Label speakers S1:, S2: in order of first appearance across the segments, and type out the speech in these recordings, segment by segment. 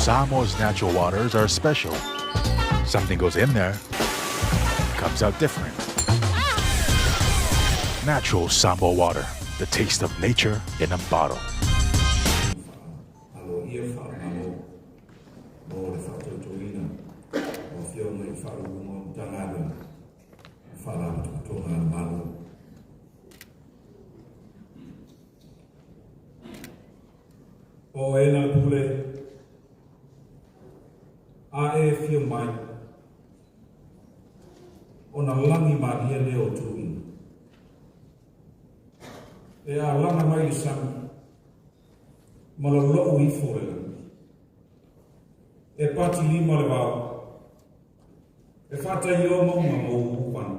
S1: Samoa's natural waters are special. Something goes in there, comes out different. Natural Samoa water, the taste of nature in a bottle.
S2: O ena pule a e fio mai o na langi maria leo tuina e a langa mai sam malolo i fore e pati lima le vau e fata yo mo mo upan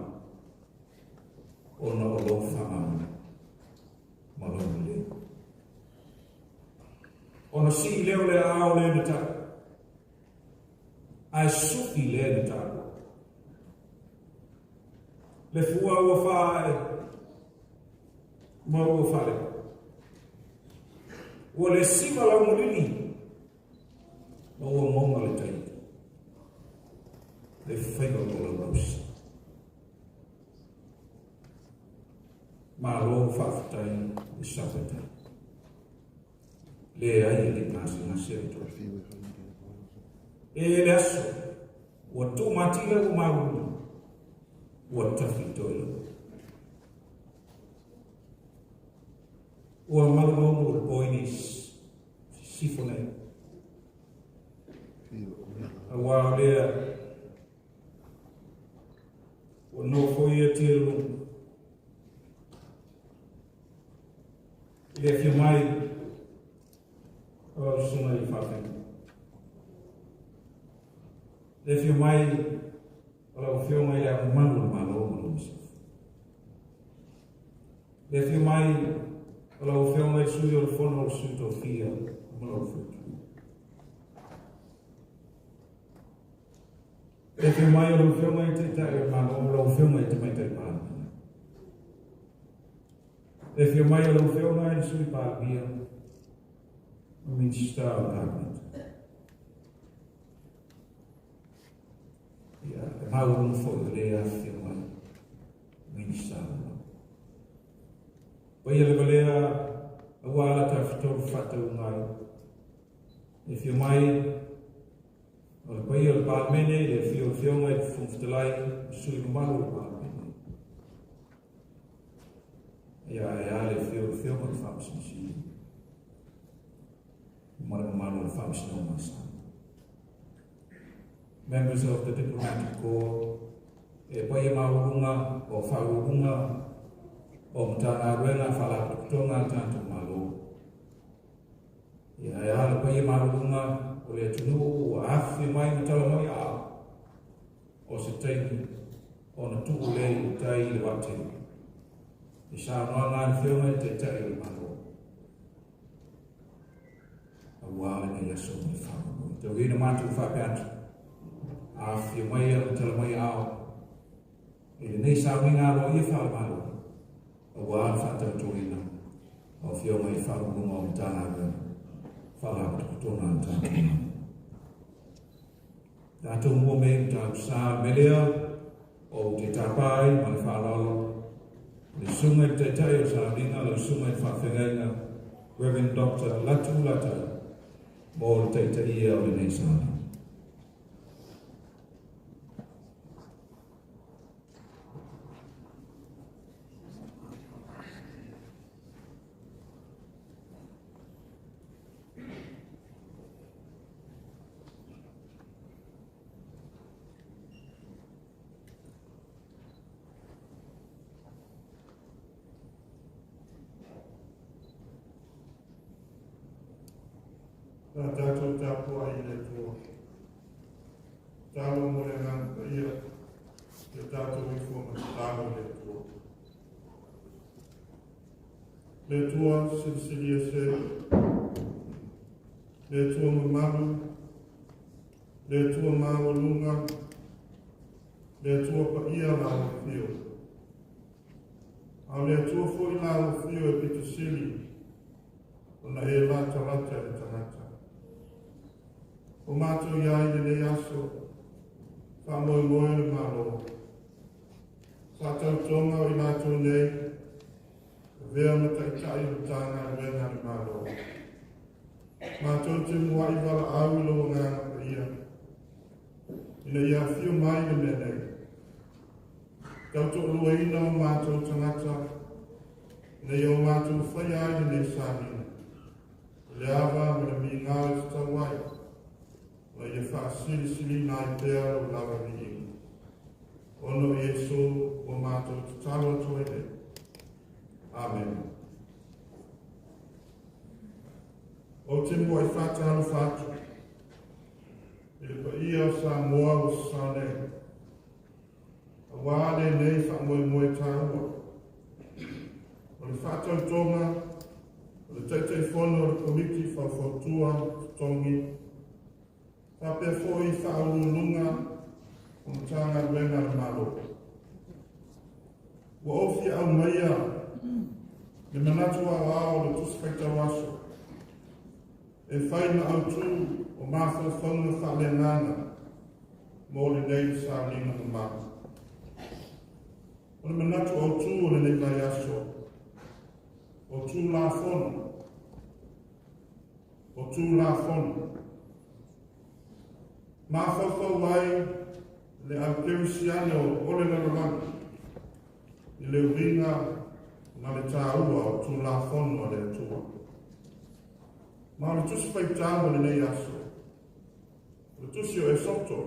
S2: o na o lo fama malolo le ona si leo le ao le na ta ai suki le na ta le fua ua fae ma ua fale ua le siva la mulili ma ua monga le tai le whaika o la rausi ma lo whaafatai le sapatai le ai le nasi nasi to e le aso o tu matile o maru o tafito o malu o boinis sifone a le o no foi tiro le filmai o suna i fafen. Le fio mai o fio mai a manu malo misa. Le fio mai o fio mai sui o fono o su to fia malo futu. Le fio mai o fio mai te tai malo o fio mai te mai te pa. Le fio mai o fio mai sui pa via. Minsta garment. Ja, maun for lea firma. Minsta. Paya le lea awala ta fito fata ngai. If you mai o paya le palmene if you feel mai funftelai sui malu palmene. Ja, le feel mai famsi. Malu functional masa. Members of the diplomatic corps, e pai maurunga o faurunga o mtana ruenga fala kutonga tanto malu. Ya pai maurunga o le tunu o afi mai mtala mai a o se tei o na tu le tai le wate. Isa no nga filme te tai malu. Wala ni yaso ni famu. Te wina mantu fapiat. Afi mai o tala mai ao. Ele nei sa winga ro I fa malu. Wala fata toina. O fio mai famu mo tana ga. Fala tona tana. Datu mo me ta sa melia o te tapai mai falalo. Le sunga te tai sa winga le sunga fa fenga. Reverend Dr. Latu Lata. More te ia o nei sana.
S3: Tātou tāpua I le tua. Tālo mo le nganga ia, te tātou I fuanga tālo le tua. Le tua silsilia se, le tua mamaru, le tua mawalunga, le tua pa ia lao fio. A le tua foi lao fio e pita sili, ona e lata lata e tangata. O mātou iai le nei aso, wha moe moe le malo. Sa tau tonga o i mātou nei, vea me tai tai o tāna renga le malo. Mātou te mua i wala au lo ngā ngā ia. Ina ia whio mai le mea nei. Tau to lua ina o mātou tangata, nei o mātou whai ai nei sāhina. Le awa me le mi ngā e tawai, la ia wha sili nai pēr o lawa ni inga. Ono Yesu o mātou te talo atoe. Amen. O te mua i whātalo whātu, i le pa ia o sa moa o sa nei. A wāle nei wha moe tāua. O le whātau tonga, o le teitei whono o le komiti whawhotua tongi, whapea fōi whaurulunga o mtanga renga le malo. Wa ofi au maia, le manatu au ao le tuskaita waso. E whaina au tū o māwha whaunga whale ngana, mō le nei sa lina o mātu. O le manatu au tū o le nei lai aso, o tū la whono. O tū la whono. Māwha wai le au keusiane o ole larawanga, i le uringa ma le tāua o tū la whono le atua. Ma le tusi whai tāua le nei aso. Le tusi o e soto,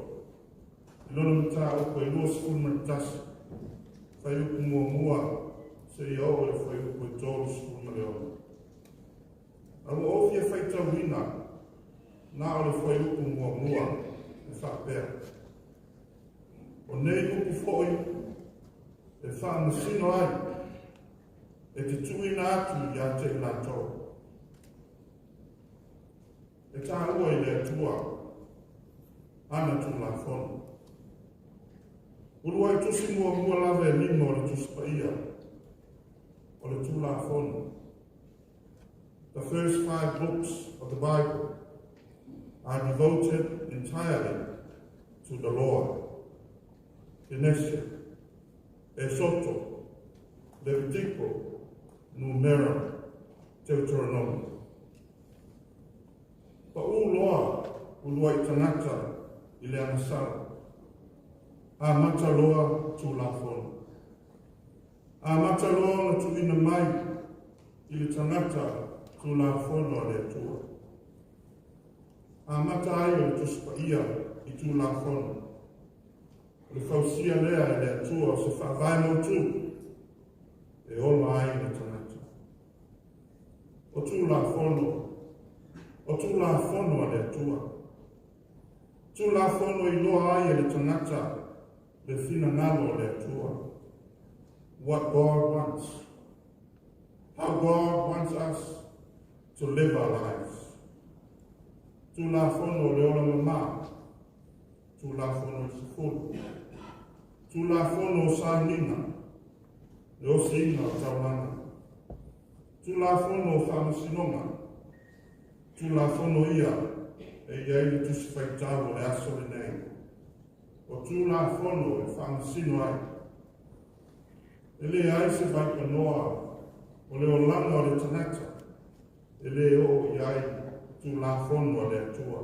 S3: i lona mta o koe lua skulu tasi, whai upu mua se i o e whai upu e tōru skulu le o. A mo ofi e whai tauina, nā o le whai upu mua e whapea. O nei upu whoi, e whaanasino ai, e te tuina atu i a te lato. E tā ua i le atua, ana tu la whono. Urua i tusi mua lawe e lima o le tusi paia, o le tu la whono. The first 5 books of the Bible are devoted entirely to the Lord. Genesis, Esoto, Levitico, Numera, Deuteronomy. Pa u loa ulua i tanata i le anasara. A mata loa tu la whono. A mata loa na tu ina mai i le tanata tu la whono le atua. A mata ai o le tuspa ia i tu la whono. O le whausia lea i le atua se whawai mo tu e ola ai le tanata. O tu la whono. O tu la whono a le atua. Tu la whono i loa ai le tangata le whina ngalo le atua. What God wants. How God wants us to live our lives. Tu la whono le ola mama. Tu la whono i sifuru. Tu la whono sa nina. Le o singa o taulana. Tu la whono o whamasinonga. Tu la whono ia, e iei le tusi whai tāua le aso le nei. O tu la whono e whamasino ai. E le ai se vai panoa, o le o langa o le tanata. E le o iai tu la whono le atua.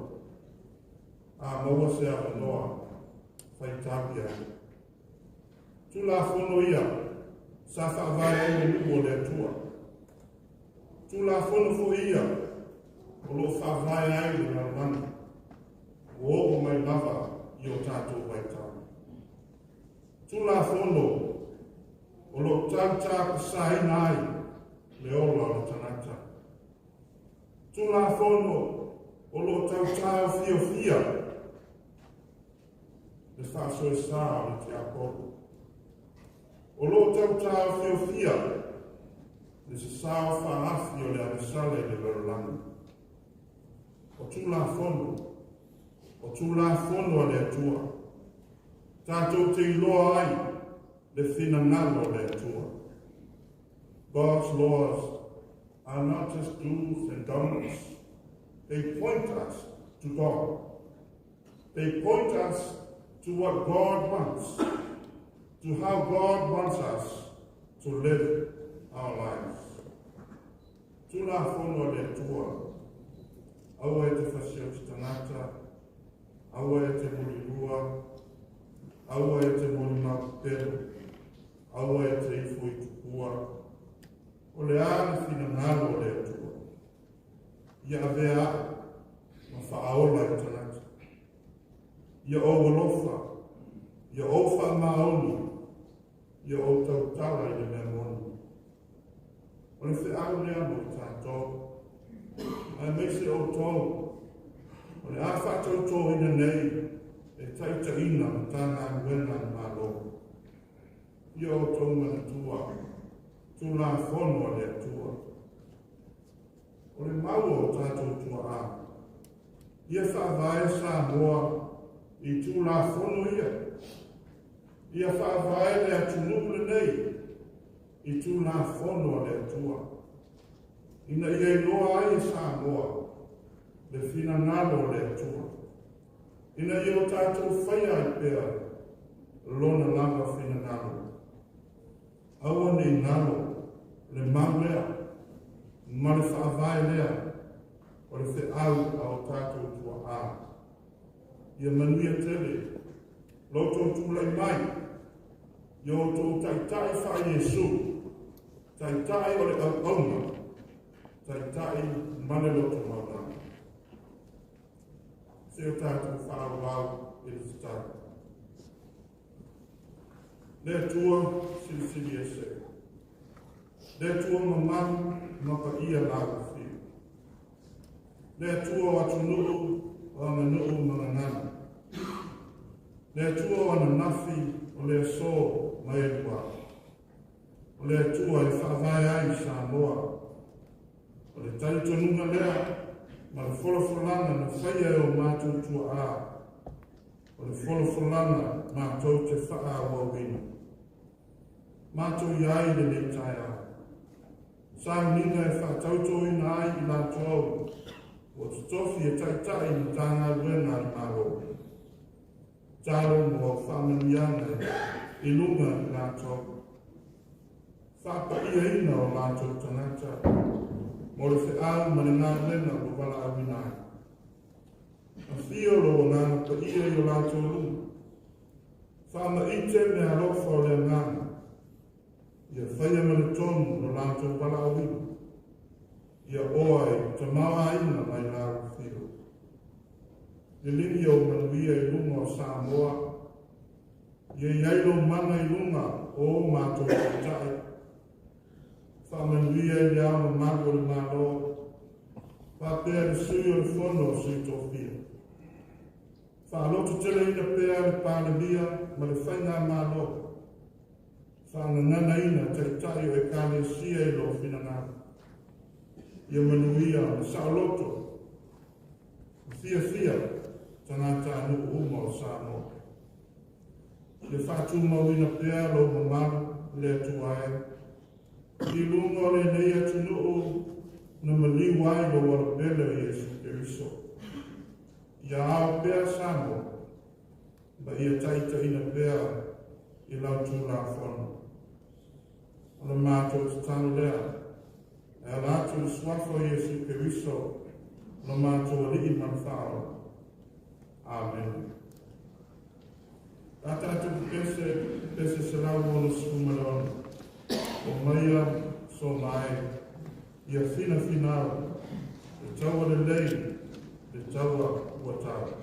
S3: A maua se a panoa, whai tāpi ai. Tu la whono ia, sa whawai ai le luo le atua. Tu la whono fo ia, o lo whawhai ai le rawana. O mai lava i o tātou waitau. Tu la whono, o lo tauta pasaina ai le ola o tanata. Tu la whono, o lo tautau fia. Le whaso e sā o te aporu. O lo tautau fia. Le se sā o whaafi o le anisale le verolanga. O tu la whono le atua. Tātou te iloa ai le whina ngalo le atua. God's laws are not just do's and don'ts. They point us to God. They point us to what God wants, to how God wants us to live our lives. Tula whono le tua, aua e te whasio ki tangata, aua e te muri lua, aua e te muri mapero, aua e te ifu i tupua, o le ana fina ngalo le tua. Ia avea ma whaaola i tangata. Ia o walofa, ia o whamaoni, ia o tautala i le mea moni. O le whiau lea mo i tātou, ai mese o tōu, o le a whātou ina nei, e taita ina ma tāna wena ma lo. Ia o tōu mana tua, tū la whono le tua. O le mau o tātou tua a, ia whaavae sa moa, i tū la whono ia. Ia whaavae le atunuku le nei, i tū la whono le atua. Ina ia i loa ai sa moa, le whina ngalo le atua. Ina i o tātou whaia i pēr, lona lava whina ngalo. Aua ni ngalo, le maurea, ma le whaavae lea, o le whiau au tātou tua a. Ia manuia tele, loto tūlai mai, ia o tō taitai whai Jesu, taitai o le au-auma, taitai mane loto mauna. Se o tātou whāwau i le tātou. Le tua sili e se. Le tua mamamu maka ia lagu whiu. Le tua atu nuu o ana nuu mga ngana. Le tua o ana nafi o le so mai e kua. O le tua e whaavai ai sa moa. O le taitonunga lea, ma le wholofolanga na whaia e o mātou tua a. O le wholofolanga mātou te wha a wawina. Mātou iai le le tai a. Sa ninga e whātauto ina ai i la tōu. O te tofi e taitai i tāna ruenga i maro. Tāro mo whamaniana i lunga i la tōu. Whapa ia ina o la tōu tangata. Mo le whiau mani ngā lena o wala awinai. A whiolo o ngā pa ia i o la tōu lunga. Whama ite me alofa o le ngāna. Ia whaia mana tonu no lātou wala awina. Ia oai te mawa ina mai nāru whiro. Ia lini o manuia i lunga o Samoa. Ia iailo mana i lunga o mātou tai. Whamanuia i ama mago le mālo. Whapea le sui o le whono o sui tōwhia. Whalotu tele ina pēa le pālemia ma le whainga mālo. Whanga nana ina taitai o e kāne sia i lo whina ngāra. Ia manuia o saoloto. Fia, tangata nuku uma o Samoa. Ia whātu mawina pēa lo mamaru le atu ai. I lunga o le nei atu nuu na maliwai lo wala bele o Yesu Keriso. Ia ao pēa Samoa. Ba ia taita ina pēa i lautu la whono. O le mātou te tanu lea, e a lātou swafo Yesu Keriso, o mātou li i manwhao. Amen. A tātou pese se lau mono skumarona, o maia so mai, ia fina finao, e taua le lei, e taua ua tau.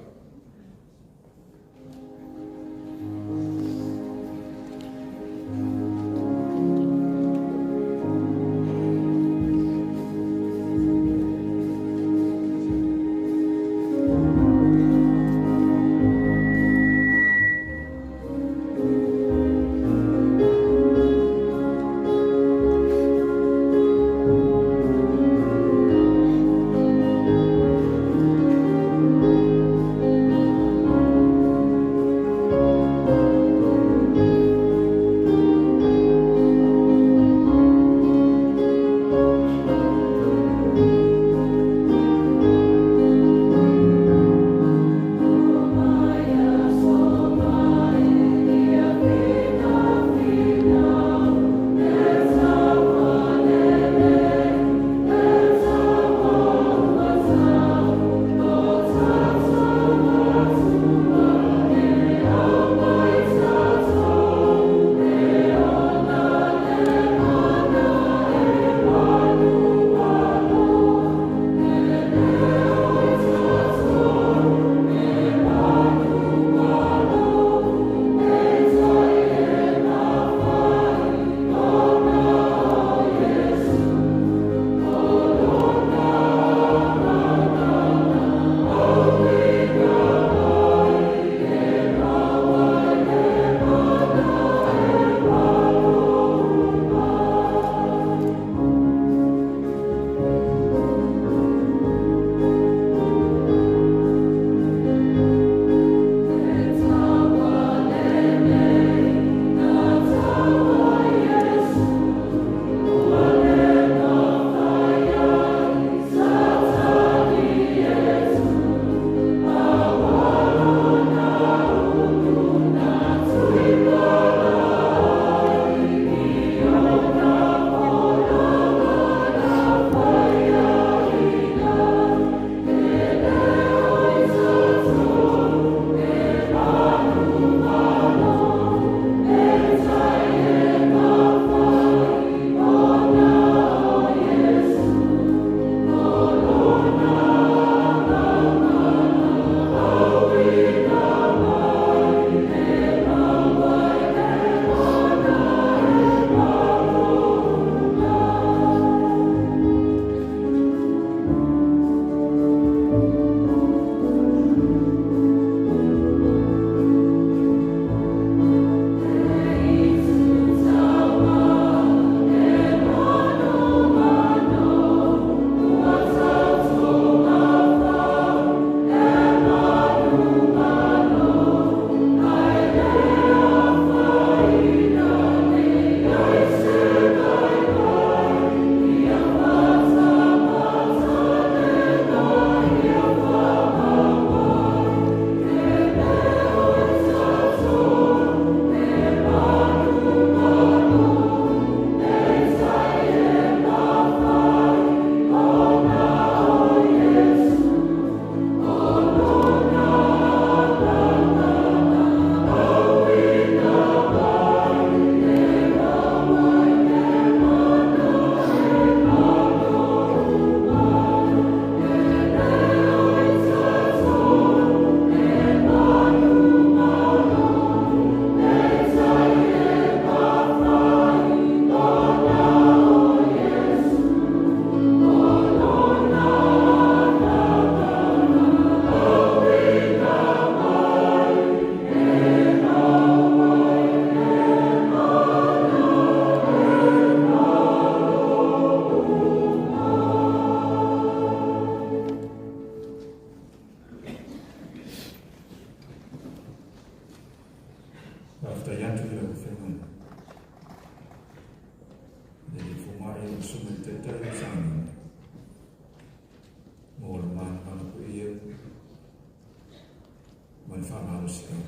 S2: ma le whamaro si au.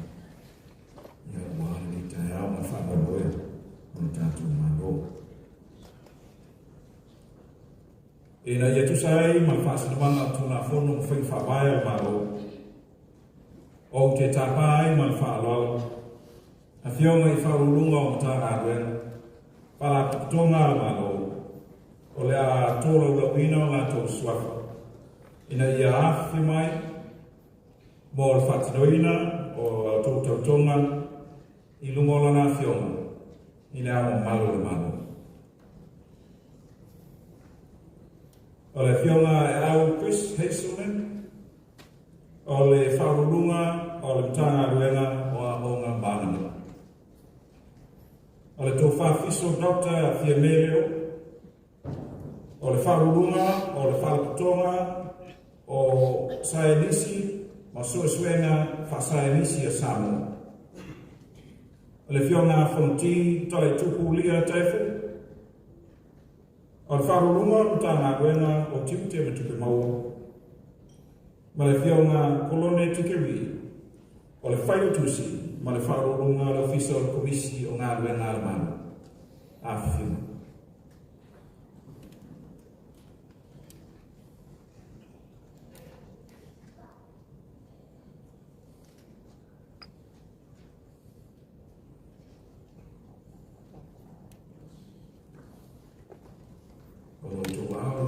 S2: Ia wahana ni tai au ma whamaro e, ma tātou mano. E na ia tusai ma whasinamanga tuna whono mwhai whawai o maro. O te tapai ma le whaaloau. A whionga I whaurulunga o mtanga aduena. Whala kutonga o maro. O le a tōra ula wina o ngātou swafa. Ina ia awhi mai, mō le whatinoina o tōtau tonga, I lungola ngā whionga, I le amo malo le malo. O le whionga e au Chris Hazelman, o le whaurulunga o le mtanga ruenga o a honga Barnabas. O le tō whawhiso Dr. Afia Meleo, o le whaurulunga, o le whalaputonga, o saenisi, ma sueswenga whasaenisi a Samoa. O le whionga whanti, tole tupu lia taifu. O le whaurulunga, utanga aguenga, o tiute me tupe maua. Ma le whionga kolone tikeri, o le whaiotusi, ma le whaurulunga, le ofisa o le komisi o ngā ruenga alamana. A whionga. O tō au,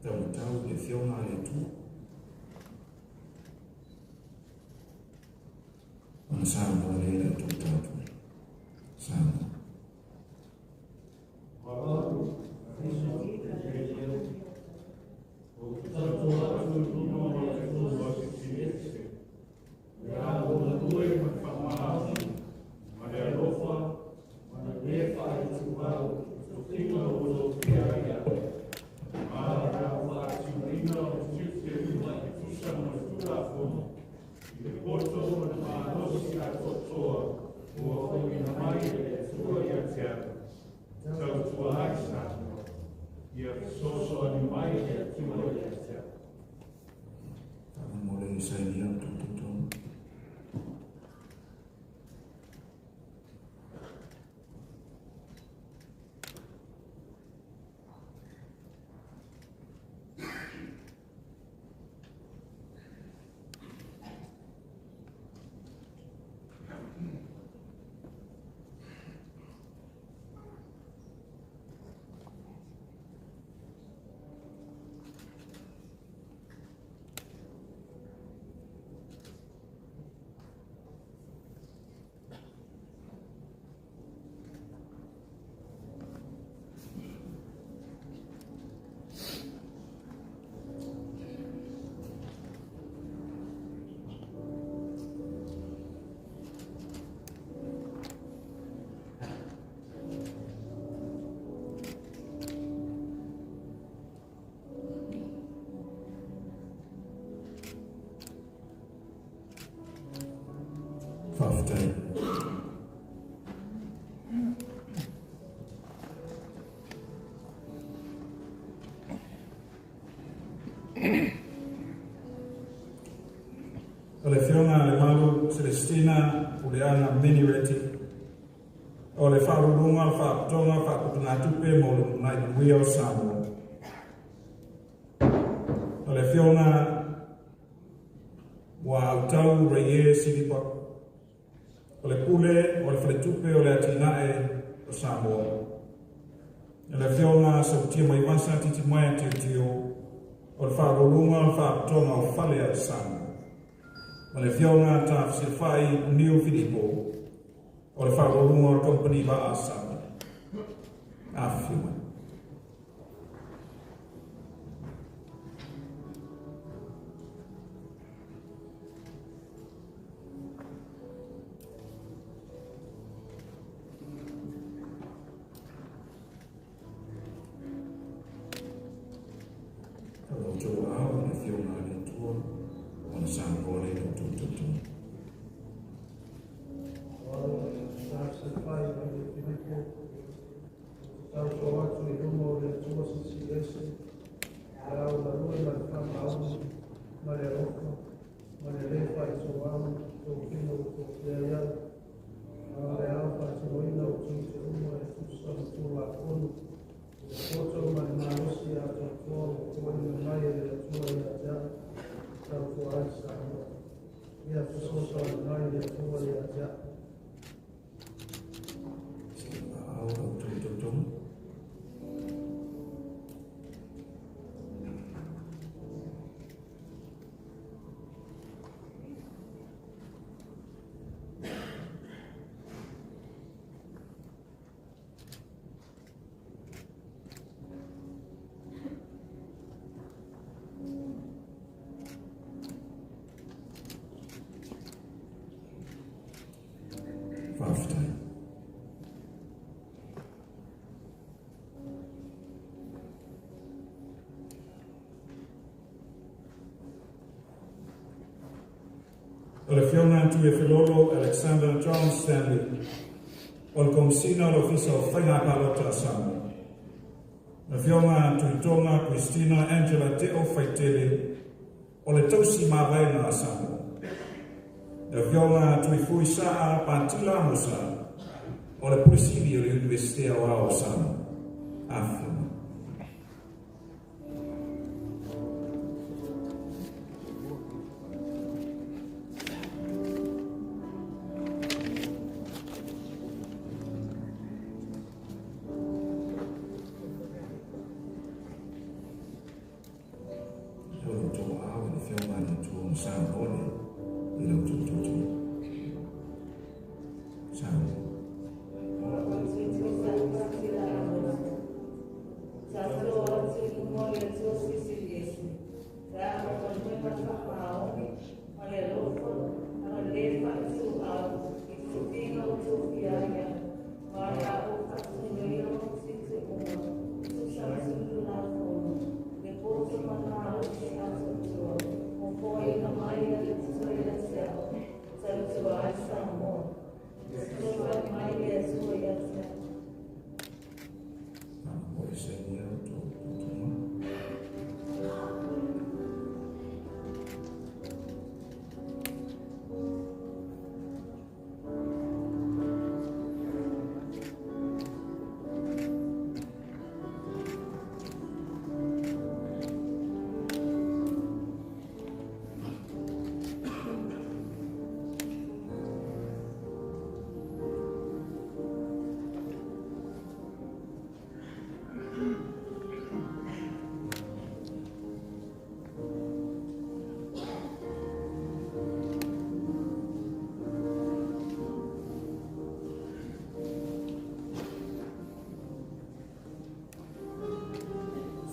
S2: tau le whionga le tū. O na sāma le le tō tātou. Sāma. Whawhitai. O le whionga le malu Celestina Uleana Minireti. O le whaurulunga, whaaputonga, whaaputunga tupe mo le nai nuia o Samoa. O le whionga wa autau reie silipa. O le pule, o le whaletupe, o le atinae o Samoa. O le whionga sa tia mai wasa titi mai a tio. O le whaurulunga, o le whaaputonga o whale a Samoa. O le whionga ta whai Neo Filipo. O le whaurulunga o le company wa a Samoa. A whionga.
S4: Mare Roko, Mare Lefa i Soamu, Tokino, Tokiaya, Mare Alfa, Soina, Tiki Uma, Tusa, Tula, Onu, Koto, Mare Marosi, Atatua, Koina, Maya, Tua, Yaja, Tatua, Asa, Ia Tusosa, Maya, Tua, Yaja.
S2: Au tung. Whawhitai. O le whionga atu e Filolo Alexander John Stanley. O le komisina o le ofisa o whainga palota Samoa. Le whionga atu i tonga Christina Angela Teo Whaitele. O le tausi mawaina a Samoa. Le whionga atu i Fuisaa Pantila Musa. O le pulisini o le Universitea o Ao Samoa. Awhina.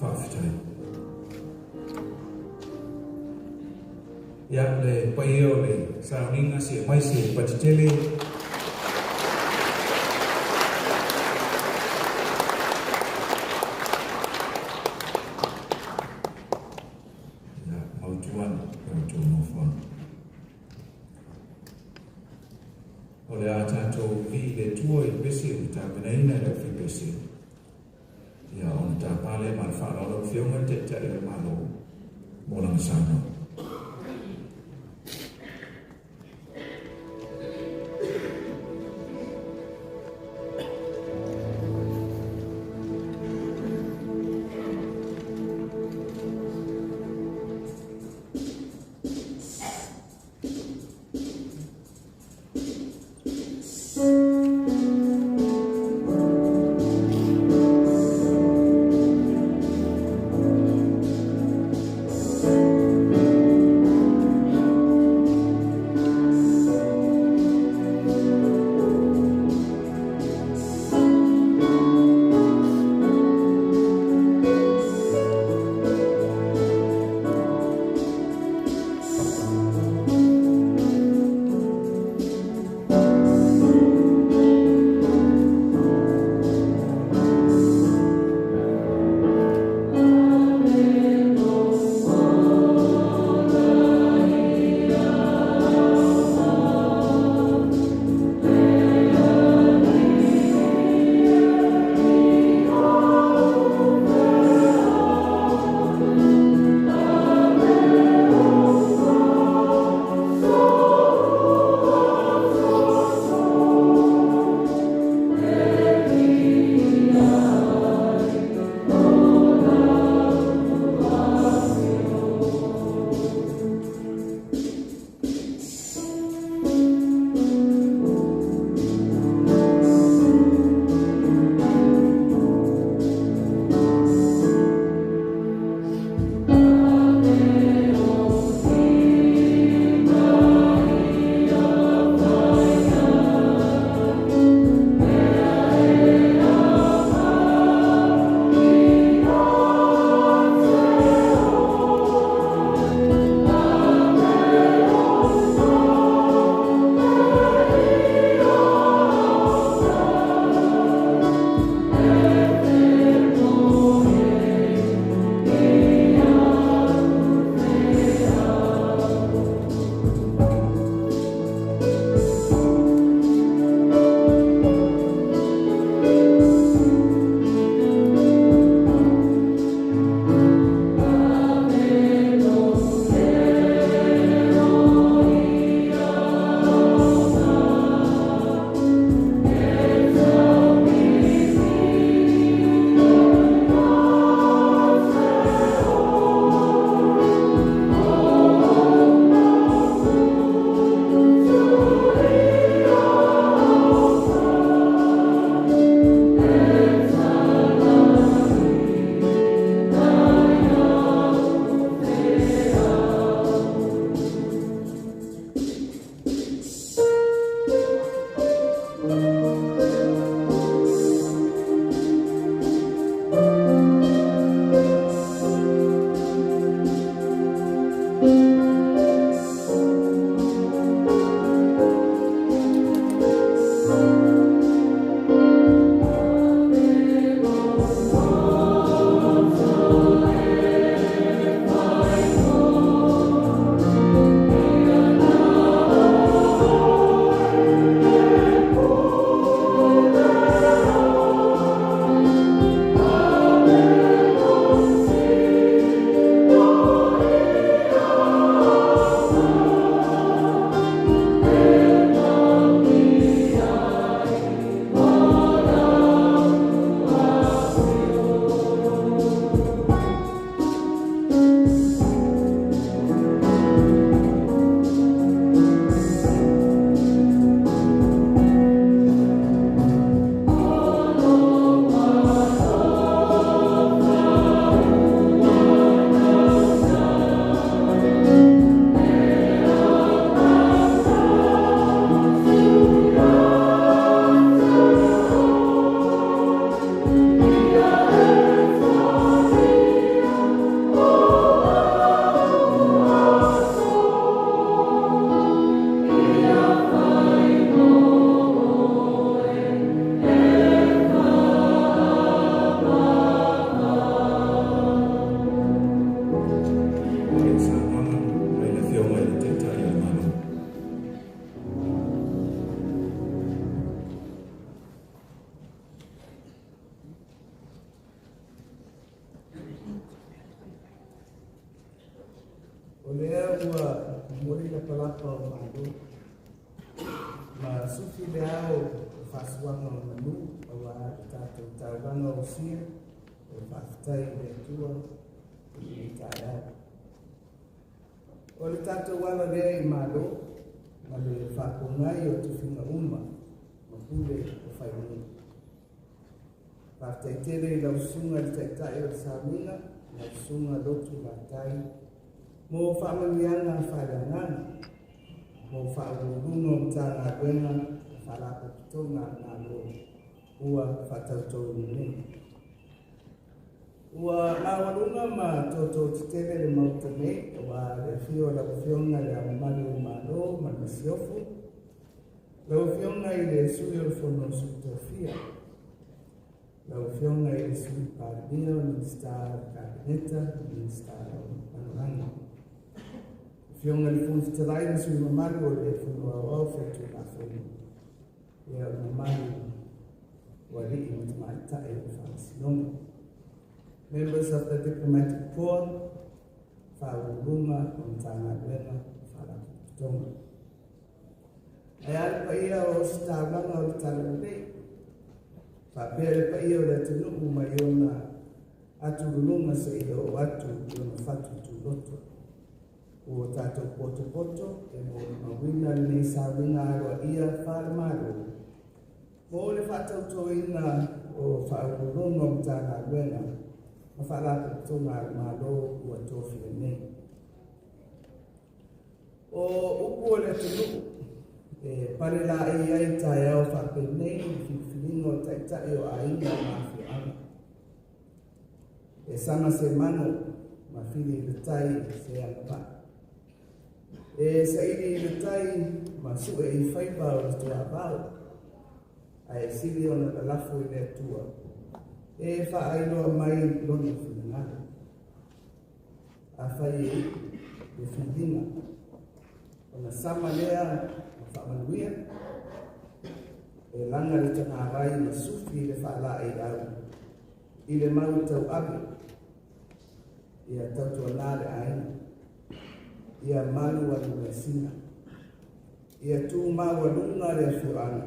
S2: Whawhitai. Ia le pai o le sauninga se mai se patitele. Ia mautuan, mautuan mawhan. O le a tātou vi le tua i pese o tāpenaina le whi pese. Ia ona tā pāle ma le whānau whionga te te e malo mōranga sāna.
S4: O lea ua mori na palapa o mando. Ma sufi lea o whasuanga o manu, o wa tātou tauranga o sia, o whaftai le tua, i tai au. O le tātou wala lea I mando, ma le whakongai o tuwhinga uma, ma pule o whainui. Whaftai tere I lau sunga le taitai o Samina, lau sunga lotu la tai, mo whamanianga whareangana, mo whaururunga o tāna wenga, whalako pitonga nā lo, ua whatautou ni. Ua mawarunga ma toto titele le mauta nei, wa le fio la fionga le amamani o malo, ma na siofu, la fionga I le sui o fono sutofia, la fionga I le sui pardio, ni star kabineta, ni star panorama. Fionga le fun fitarai sui mamari o le fono au fetu la fono. Ia mamari wa li I matamata e whansinonga. Members of the diplomatic corps, whaurunga o tāna wena wharakitonga. Ai ari pa ia o stāwanga o tāna rei, whapere pa ia o le tunuku mai o na aturunga se ia o atu o na whatu tūroto. O tātou poto e mo mawina nei sāwinga aroa ia wharamaro. Mo le whatautoina o whaurunga o tāna wena, ma whalaka tonga malo ua tōwhia nei. O upu o le tunu, pare la ai tai au whape nei, whiwhilinga o taitai o ainga mawhi ana. Sama se mano, ma whili le tai se apa. Sa ili le tai, ma sue I whaiba o le tua bao. Ai sili o na lafo I le tua. E whaailoa mai loni whingana. A whai e whilinga. O na sama lea o whaamanuia. E langa le tana rai na sufi le whaala e au. I le mau tau abe. Ia tautua nare aina. Ia malu anu le sina. Ia tū mau anunga le whioana.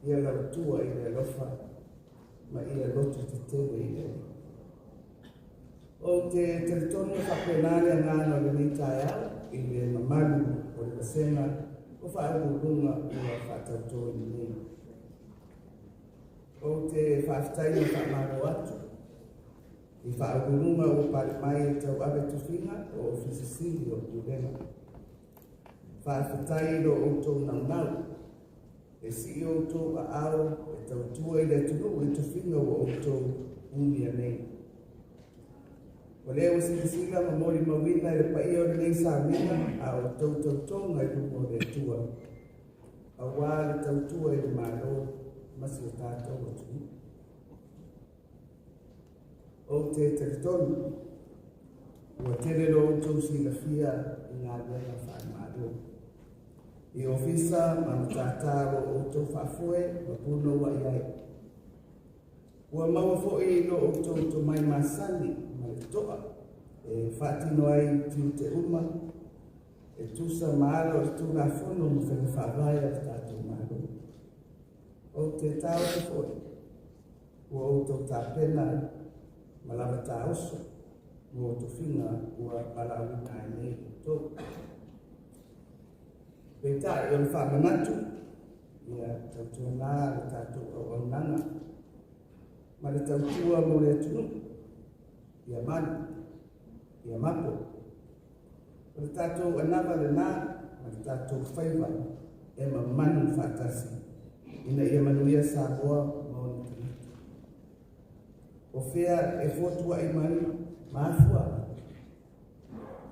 S4: Ia lautua I le lofa. Ma ia lotu te tewe I le. O te teritonu whapenare a ngāna le ni tai au, I le mamalu o le kasenga, o whaarurunga ua whatautoa I nei. O te whaftaina whamaro atu, I whaarurunga o pare mai tau abe tuwhinga o ofisisiri o Purema. Whaafetaino o tau naunau, e si o tō a ao, e tau tua I le tunu, e tuwhinga o tō umia nei. O leo sinisila ma mori mawina e pai o le nei sa mina, a o tau tonga I lumo le tua. A wā le tau tua I le maro, masi o tātou o tunu. O te teritonu, ua tere lo tau si la fia I ngā wena whae maro. I ofisa ma tātaro o tau whafue, ma puno wa iai. Ua maua fo'i lo o tau mai masani, ma le toa, e whatino ai tiu te uma, e tusa maaro o tūna whono ma whene whawai a tātou maaro. O te tau te fo'i, ua o tau tāpena, ma lava tā oso, ua o tu whinga, ua malawina nei o tau. Peitai o le whamanatu, ia tautua nā le tātou au au nanga. Ma le tautua mo le tunu, ia manu, ia mapo. O le tātou anawa le nā, ma le tātou whaiva, e ma manu whātasi. Ina ia manuia sa boa mo le tunu. O whea e whotua I manu, maafua.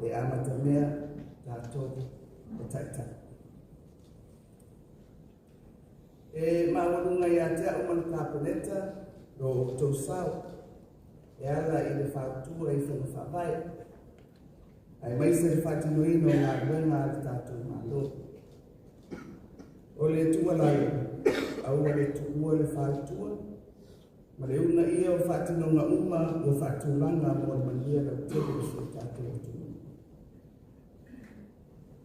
S4: E amata mea tātou o taitai. E mawarunga I atea o mana kāpaneta ro tau sau. E ala I le whautua I whana whawai. Ai maise le whatinoino ngā ruenga le tātou malo. O le tua lai, aua le tuua le whautua. Ma le una ia o whatino ngā uma o whatulanga mo le mania le tebe se tātou atu.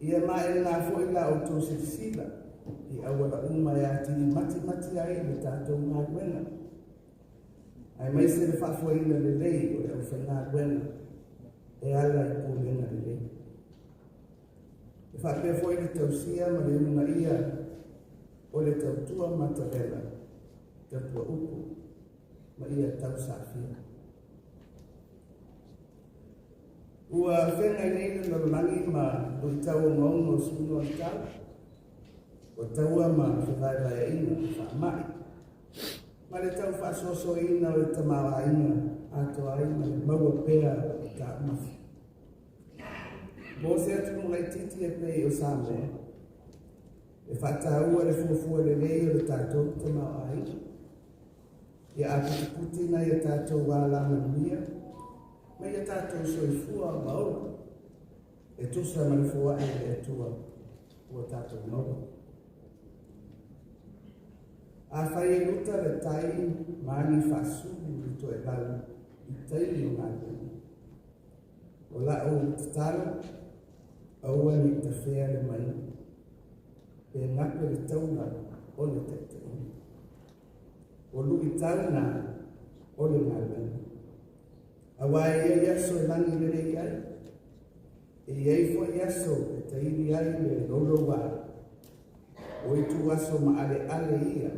S5: Ia mai ngā fo ila o tō sila I awala uma ya tini mati ai le tātou ngā wena. Ai mai se le whaafuaina le lei o le au whainga wena e ala I pōlenga le lei. E whaapea fo I le tausia ma le una ia o le tautua matawela, tautua upu, ma ia tau sāwhia. Ua whenga I nei le narangi ma o I tau o maunga o sunu al tau, o taua ma whakaiwai ina, whaamai. Ma le tau whaasoso ina o le tamawa ina, ato ai ma le maua pēra o tā mafi. Mō se atu ngai titi e pei o Samoa, e whataua le fuafua le lei o le tātou tamawa ina. Ia aputiputi na ia tātou wāla manuia, ma ia tātou soifua maua, e tusa ma le fua e le atua o tātou noa. A whai e luta le tai maani whaasuru I to e lau I taili o ngā kuni. O la o tatalo, aua ni ta whea le mai, pe ngakwe le tauna o le tetei. O lui tauna o le ngā kuni. Awa e iaso e langi le rei ai, e iei fo iaso e taili ai le lolo wā, o I tu aso ma ale ia,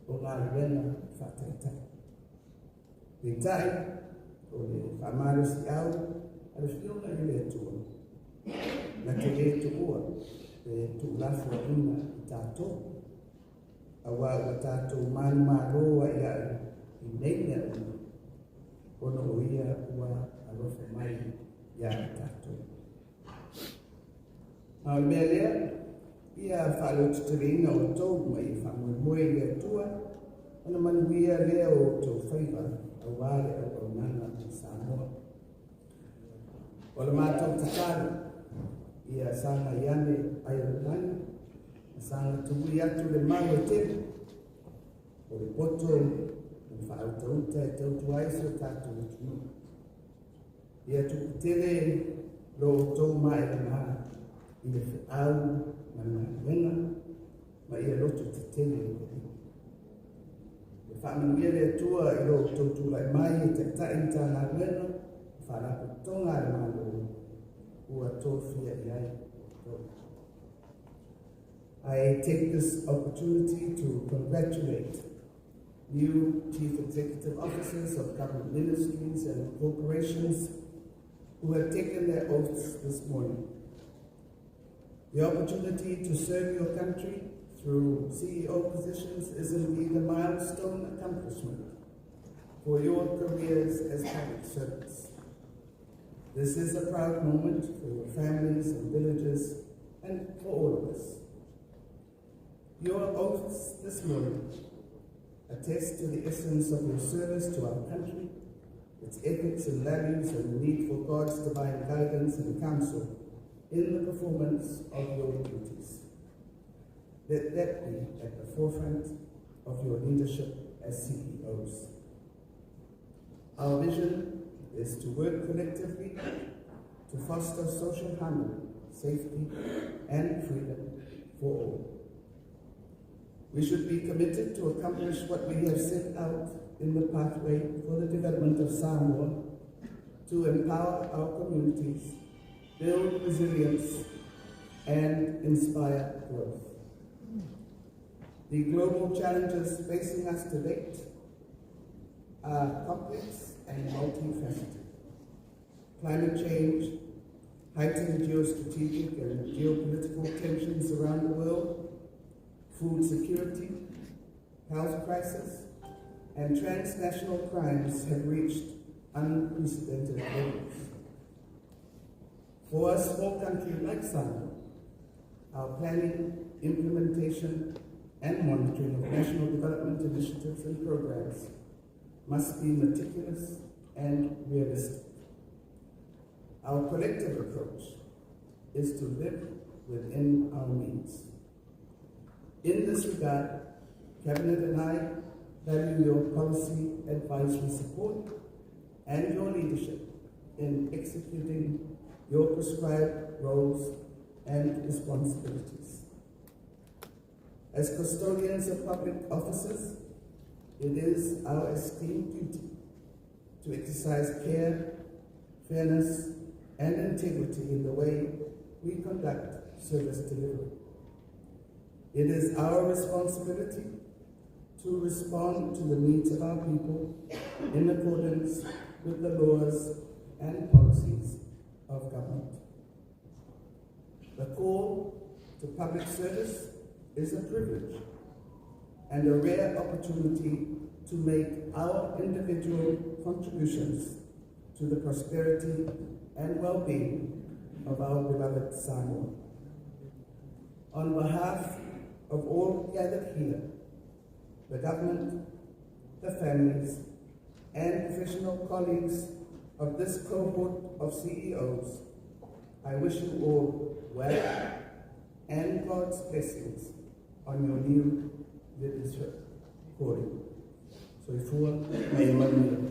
S5: o ngā wena whātaitai. Te tai, o le whamaro si au, ale whiona I le atua. Na te e tu ua, e tu lafua ina I tātou. Awa ua tātou manu māroa I neina ina. Ono o ia ua alofa mai ia tātou. Au mea lea, ia whaalotutarina o tōu mai whamoe le atua, ana manuia lea o tō whaiva a wāre au nana I Samoa. O le mātou tataro, ia sanga iane ai o lani, sanga tui atu le mau e tēne, o le poto, o le whaotauta e tautu aiso tātou e tunu. Ia tuku tele lo tōu mai le maa, I le whiau, ma ngā wena, ma ia loto te tele I le hini. E whaamanuia le atua I lo tautu lai mai e te tai ta ngā wena, whanako tonga le mālo, ua tōwhia I ai. I take this opportunity to congratulate new Chief Executive Officers of government ministries and corporations who have taken their oaths this morning. The opportunity to serve your country through CEO positions is indeed a milestone accomplishment for your careers as public servants. This is a proud moment for your families and villages and for all of us. Your oaths this morning attest to the essence of your service to our country, its ethics and values, and the need for God's divine guidance and counsel in the performance of your duties. Let that be at the forefront of your leadership as CEOs. Our vision is to work collectively to foster social harmony, safety, and freedom for all. We should be committed to accomplish what we have set out in the pathway for the development of Samoa, to empower our communities, build resilience, and inspire growth. The global challenges facing us to date are complex and multifaceted. Climate change, heightened geostrategic and geopolitical tensions around the world, food security, health crisis, and transnational crimes have reached unprecedented levels. For a small country like Samoa, our planning, implementation, and monitoring of national development initiatives and programs must be meticulous and realistic. Our collective approach is to live within our means. In this regard, Cabinet and I value your policy advisory support and your leadership in executing your prescribed roles and responsibilities. As custodians of public offices, it is our esteemed duty to exercise care, fairness, and integrity in the way we conduct service delivery. It is our responsibility to respond to the needs of our people in accordance with the laws and policies of government. The call to public service is a privilege and a rare opportunity to make our individual contributions to the prosperity and well-being of our beloved Samoa. On behalf of all gathered here, the government, the families, and professional colleagues of this cohort of CEOs, I wish you all well and God's blessings on your new leadership calling. Soifua mai Emmanuel.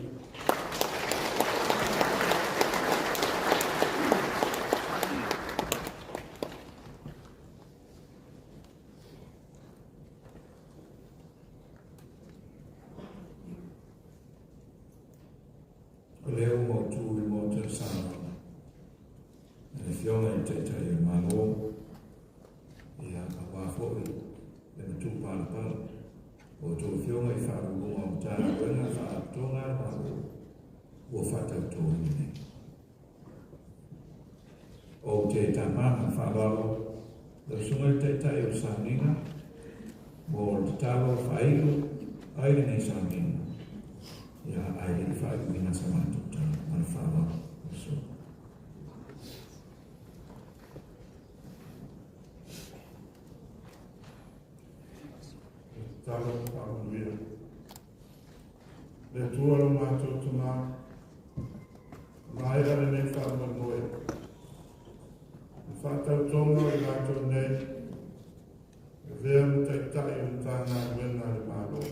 S2: Leo mo tu mo te sana. E fiona I te te malo. Ia ka wafo le tu pala pala. O tu fiona I wharu mo ta wena wha tonga malo. O whata tu ni. O te tamama whalalo. Le sunga te te o sanina. Mo te talo whairu. Aire nei sanina. Ya aire I whairu mina samatu. Mana whawa. So.
S3: Talo Hallelujah. Le tuaro mātou tuma, maera le nei whaama moe. Whātau tonga I mātou nei, e vea mu tai tai o tāna wena le mālo.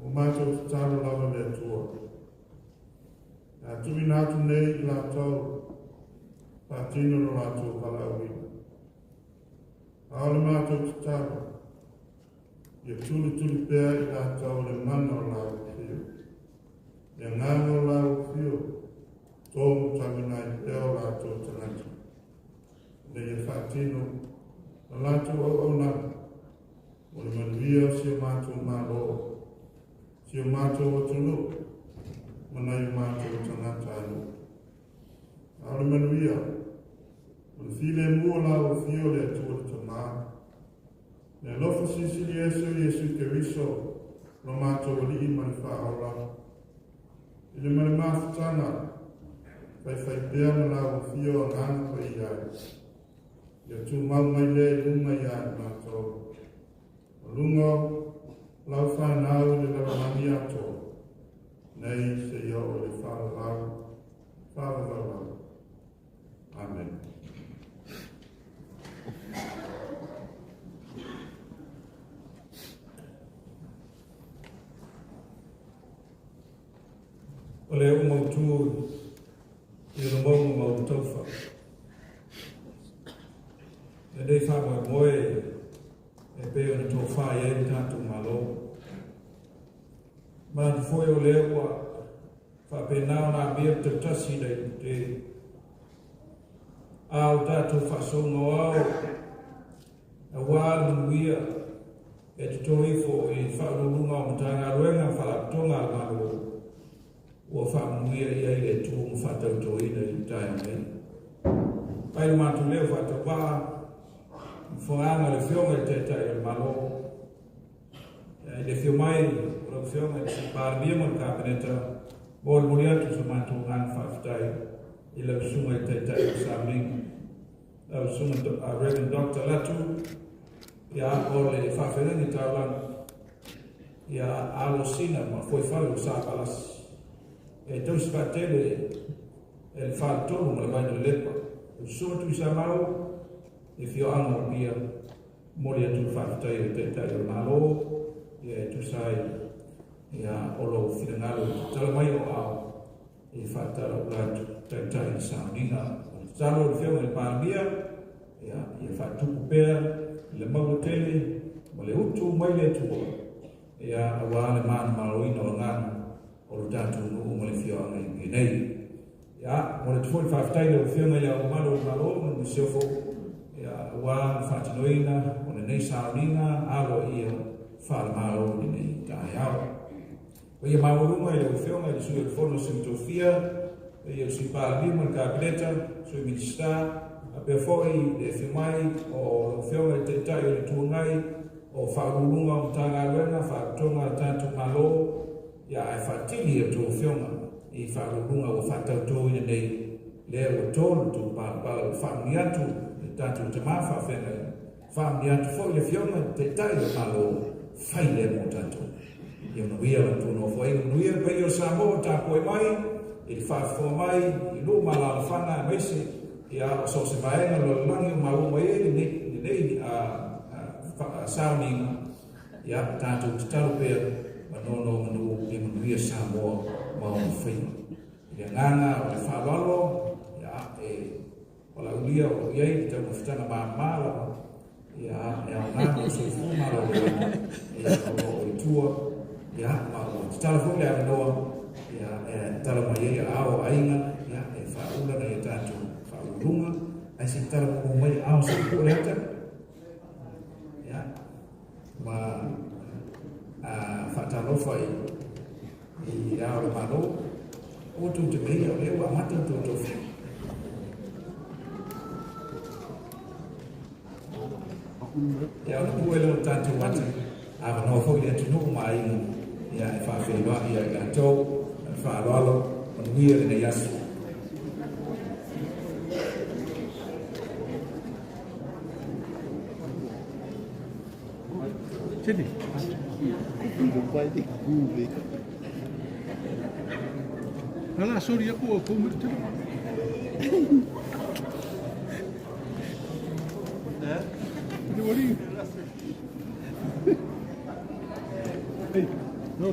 S3: O mātou talo lava le tuaro. Nā tui nātu nei I lātou, pātino no lātou kalauina. Aole mātou talo, ia tulu pēr I lātou le mana o lau whio. Ia ngāna o lau whio, tōmu tanganai pēr o lātou tanati. Le ia whātino, o lātou au nana, o le manuia si o mātou mālo, si o mātou o tunu, mana I mātou tanata anu. A le manuia, o le while mua lau whio le atua tamā, ne lofo sisili Yesu Keriso, no mātou li I mani whaola. I le mani mawhitanga, whai pēr na lau whio ngāna pa I ai. Ia tū mau mai le lunga I ai mātou. O lunga, lau whanau le laramani ato. Nei se iau o le whaolau. Amen.
S2: O le o mautu I le mau mau tauwha. E nei whamoe moe e peo na tō wha I e tātou malo. Ma tu foi o leo wa whapenao nā mea te tasi nei te au tātou whasongo au a wālu nuia e te tōifo I whaururunga o mtanga ruenga whalatonga malo. Ua whaamuia I ai e tūngu whatau toina I tae mei. Pai mātu leo whatau wā, whanganga le whionga I te tae o malo. I le whiomai, o le whionga I si pārmia mo kāpeneta, mo le mori atu sa mātu ngāna whawhitai, I le usunga I te tae o Sāminga. Le usunga a Reverend Dr. Latu, ia o le whawhirengi taulang, ia alosina ma foi whalu sa palasi. E tau spatele e le whātonu ma le vaina lepa. E sua tu sa mau e whio anga o pia mori atu whātai o te tai o nalo e tu sai e a olo whiangalo tala mai o au e whātara o lātu tai tai sauninga talo le fionga le paramia ia whatuku pēr le mautele ma le utu mai le tua ia awa le mana maroina o ngana o le tatu nuu ma le fionga i nei ia mo le tufoi whaftai le fionga ia o malo malo ma sefo ia awa whatinoina o le nei sauninga alo ia whale malo ni nei tae au ia maurunga i le fionga i le sui le fono simitofia ia si paramia le kabineta sui minista pe foi de filmai o filme de tai le tunai o faulunga o tanga lena fa tonga tanto malo ya ai fatili to filme e faulunga o fata to nei le o ton to pa o familiatu tanto te mafa fena familiatu foi le filme de tai le malo fai le mo tanto ia no ia to no foi no ia pe yo samo ta poi mai il fa fo mai lu mala fana mesi ia so se vai no langi mau mai nei sounding ia tanto talo pe no e no ia samo mau fai ia ngana o fa lolo ia e ola ulia o ia te mo fitana mala ia ngana so fu mala ia o tua ia mau talo fo le no ia talo mai ia ao ainga ia e fa ula na tanto lunga ai se tala ko mai ao se ko leta ya ma fatalo fai i ao le malo o tu te mei o le wa mata tu to ya o ku ele tanto mata ava no fo le tu no mai ya fa fe lo ya ga to fa lo o ni le ya
S1: Sini. Ala sorry aku mesti. Nah. Ini wali. Hey, no.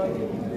S6: Thank you.